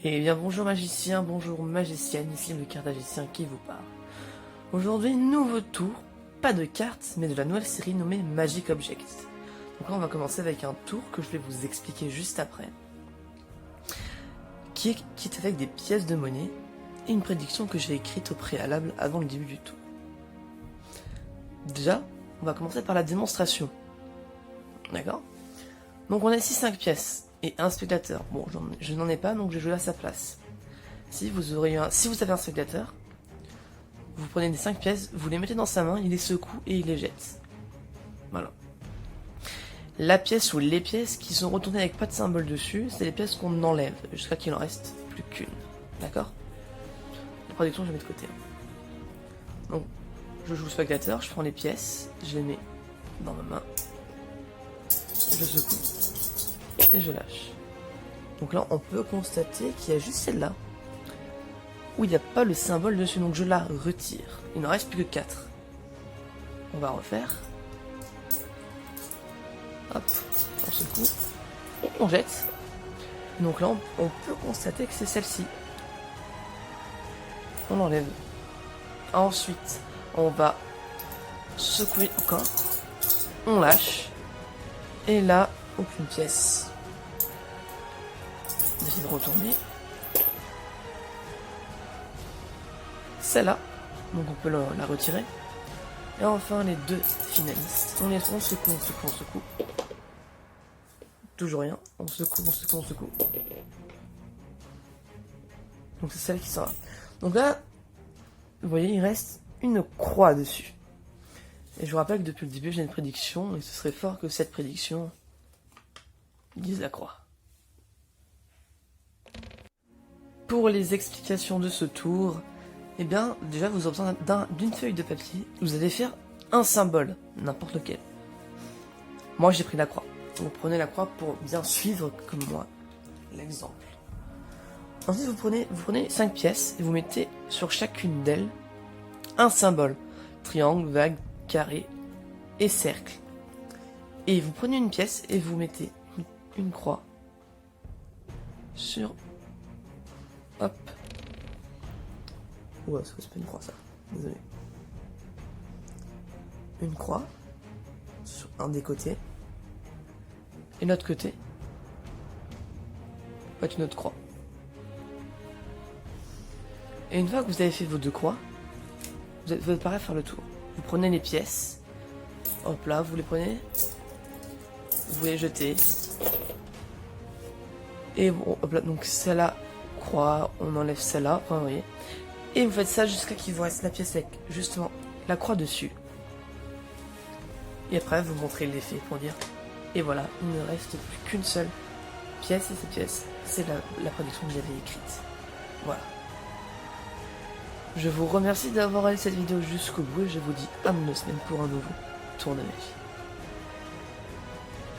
Eh bien bonjour magicien, bonjour magicienne, ici le cartagicien qui vous parle. Aujourd'hui, nouveau tour, pas de cartes, mais de la nouvelle série nommée Magic Objects. Donc là on va commencer avec un tour que je vais vous expliquer juste après, qui est avec des pièces de monnaie et une prédiction que j'ai écrite au préalable avant le début du tour. Déjà, on va commencer par la démonstration. D'accord? Donc on a ici 5 pièces et un spectateur. Bon, je n'en ai pas, donc je joue à sa place. Si vous avez un spectateur, vous prenez des 5 pièces, vous les mettez dans sa main, il les secoue et il les jette. Voilà. La pièce ou les pièces qui sont retournées avec pas de symbole dessus, c'est les pièces qu'on enlève, jusqu'à qu'il en reste plus qu'une. D'accord? La prédiction, je mets de côté. Donc, je joue spectateur, je prends les pièces, je les mets dans ma main, je secoue et je lâche. Donc là, on peut constater qu'il y a juste celle-là où il n'y a pas le symbole dessus, donc je la retire. Il n'en reste plus que 4. On va refaire. Hop, on secoue, on jette. Donc là, on peut constater que c'est celle-ci. On l'enlève. Ensuite, on va secouer encore. On lâche. Et là, aucune pièce. On essaie de retourner. Celle-là, donc on peut la retirer. Et enfin les deux finalistes. On secoue, on secoue, on secoue. Toujours rien. On secoue, on secoue, on secoue. Donc c'est celle qui s'en va. Donc là, vous voyez, il reste une croix dessus. Et je vous rappelle que depuis le début, j'ai une prédiction, et ce serait fort que cette prédiction dise la croix. Pour les explications de ce tour, eh bien, déjà, vous avez besoin d'une feuille de papier. Vous allez faire un symbole, n'importe lequel. Moi, j'ai pris la croix. Vous prenez la croix pour bien suivre, comme moi, l'exemple. Ensuite, vous prenez 5 pièces et vous mettez sur chacune d'elles un symbole. Triangle, vague, carré et cercle. Et vous prenez une pièce et vous mettez une croix sur... Hop. Ouais, c'est pas une croix ça. Désolé. Une croix sur un des côtés. Et l'autre côté va être une autre croix. Et une fois que vous avez fait vos deux croix, vous êtes pareil à faire le tour. Vous prenez les pièces. Hop là, vous les prenez. Vous les jetez. Et bon, hop là, donc celle-là, croix, on enlève celle-là, enfin vous voyez. Et vous faites ça jusqu'à qu'il vous reste la pièce avec justement la croix dessus. Et après, vous montrez l'effet pour dire, et voilà, il ne reste plus qu'une seule pièce, et cette pièce, c'est la prédiction que j'avais écrite. Voilà. Je vous remercie d'avoir regardé cette vidéo jusqu'au bout, et je vous dis à dans 2 semaines pour un nouveau tour de magie.